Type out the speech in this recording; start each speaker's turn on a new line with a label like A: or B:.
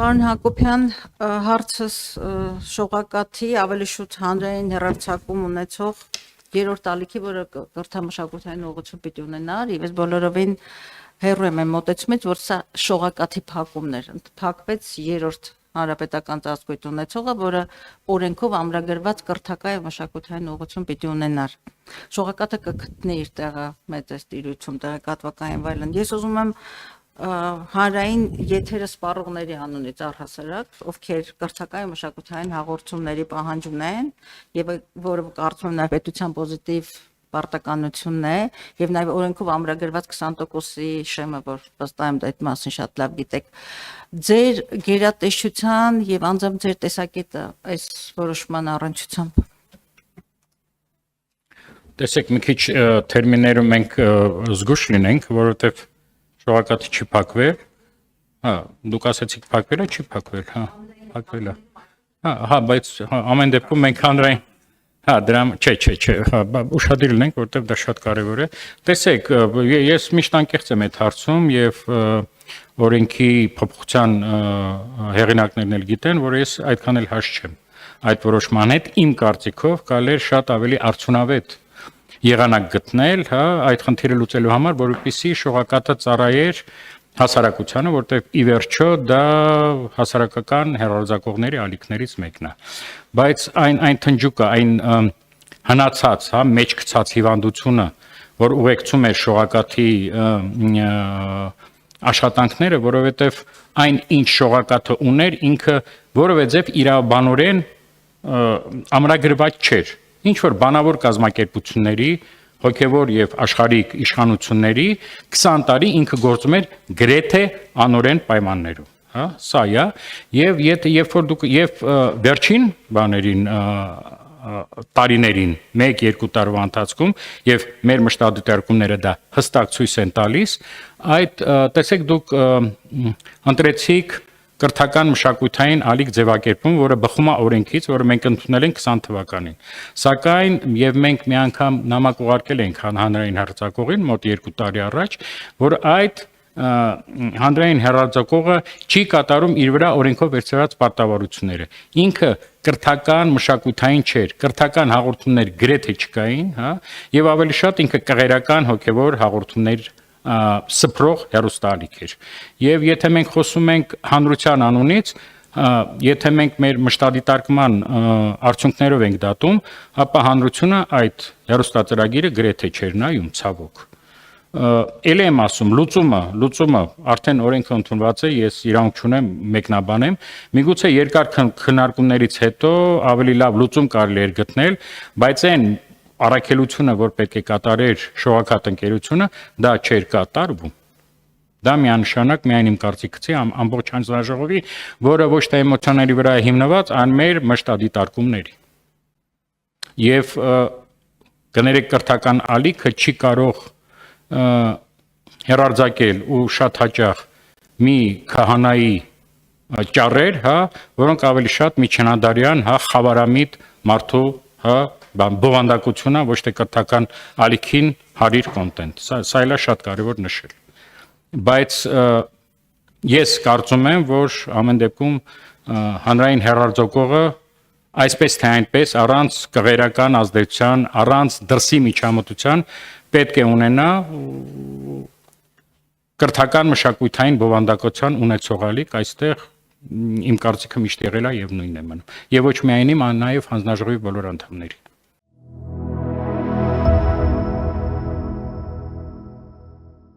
A: Պարոն Հակոբյան, հարցս շողակաթի ավելի շուտ հանրային հեռարձակում ունեցող երրորդ ալիքի, որը կրթամշակութային ուղղություն պիտի ունենար, եւ ես բոլորովին հեռու եմ մոտեցումից, որ սա շողակաթի փակումն էր, փակվեց երրորդ հանրապետական ծածկույթ ունեցողը, որը օրենքով ամրագրված կրթական եւ մշակութային ուղղություն պիտի ունենար։ Շողակաթը կգտնի իր տեղը մեծ տիրույթում, տեղեկատվական եւ այլն։ Ես ուզում եմ հանրային եթերը սպառողների անունից առհասարակ, ովքեր կրթական եւ մշակութային հաղորդումների պահանջ ունեն եւ որը կարծում եմ նաեւ պետության պոզիտիվ պարտականությունն է եւ նաեւ օրենքով ամրագրված 20%-ի շեմը, որ վստահ եմ այդ մասին շատ լավ գիտեք, ձեր գերատեսչության եւ անձամբ ձեր տեսակետը այս որոշման առնչությամբ։
B: Տեսեք, մի քիչ տերմիններում մենք զգուշ լինենք, որովհետեւ շողակաթը չի փակվել, դուք ասացիք փակվել է, չի փակվել, փակվել է, բայց ամեն դեպքում մենք հանրային, դրամ, չէ, ուշադիր լինենք, որովհետև դա շատ կարևոր է, տեսեք, ես միշտ անկեղծ եմ այդ հարցում և օրենքի փոփոխության հեղինակներն էլ գիտեն, որ ես այդքան էլ հաշ չեմ այդ որոշման հետ, իմ կարծիքով կարելի էր շատ ավելի արդյունավետ եղանակ գտնել, այդ խնդիրը լուծելու համար, որպեսզի շողակաթը ծառայեր հասարակությանը, որտեղ ի վերջո դա հասարակական հեռարձակողների ալիքներից մեկն է։ Բայց այն թնջուկը, այն հնացած, մեջ գցած հիվանդությունը, որ ուղեկցում է շողակաթի աշխատանքները, որովհետև այն ինչ շողակաթը ուներ, ինքը որևէ ձև իրավաբանորեն ամրագրված չէր։ Ինչ որ բանավոր կազմակերպությունների, հոգևոր եւ աշխարհիկ իշխանությունների 20 տարի ինքը գործում էր գրեթե անօրեն պայմաններում, սա է, եւ երբ որ դուք եւ վերջին բաներին տարիներին 1-2 տարվա ընթացքում եւ մեր մշտադիտարկումները դա հստակ ցույց են տալիս, այդ տեսեք դուք ընտրեցիք կրթական մշակութային ալիք ձևակերպում, որը բխում է օրենքից, որը մենք ընդունել ենք 20 թվականին։ Սակայն եւ մենք մի անգամ նամակ ուղարկել ենք հանրային հեռարձակողին մոտ 2 տարի առաջ, որ այդ հանրային հեռարձակողը չի կատարում իր վրա օրենքով վերցրած պարտավորությունները։ Ինքը կրթական մշակութային չէր, կրթական հաղորդումներ գրեթե չկային, եւ ավելի շատ ինքը կղերական հոգևոր հաղորդումներ սփռող հեռուստաալիք էր։ Եվ եթե մենք խոսում ենք հանրության անունից, եթե մենք մեր մշտադիտարկման արդյունքներով ենք դատում, ապա հանրությունը այդ հեռուստածրագիրը գրեթե չէր նայում, ցավոք։ Էլ եմ ասում, լուծումը արդեն օրենքը ընդունված է, ես իրավունք չունեմ մեկնաբանեմ, միգուցե երկար քննարկումներից հետո ավելի լավ լուծում կարելի էր գտնել, բայց այն առաքելությունը, որ պետք է կատարեր շողակաթ ընկերությունը, դա չէր կատարվում։ Դա միանշանակ միայն իմ կարծիքից է ամբողջ հանձնաժողովի, որը ոչ թե էմոցիաների վրա է հիմնված, այլ մեր մշտադիտարկումների։ Եվ կներեք կրթական ալիքը չի կարող հեռարձակել ու շատ հաճախ մի քահանայի ճառեր, որոնք ավելի շատ միջնադարյան, խավարամիտ մարդու, բովանդակությունը, ոչ թե կրթական ալիքին հարիր կոնտենտ։ Սա էլ է շատ կարևոր նշել։ Բայց ես կարծում եմ, որ ամեն դեպքում հանրային հեռարձակողը այսպես թե այնպես առանց կղերական ազդեցության, առանց դրսի միջամտության պետք է ունենա կրթական մշակութային բովանդակության ունեցող ալիք, այստեղ իմ կարծիքը միշտ եղել է եւ նույնն է մնում։ Եվ ոչ միայն իմ, այլ նաեւ հանձնաժողովի բոլոր անդամների։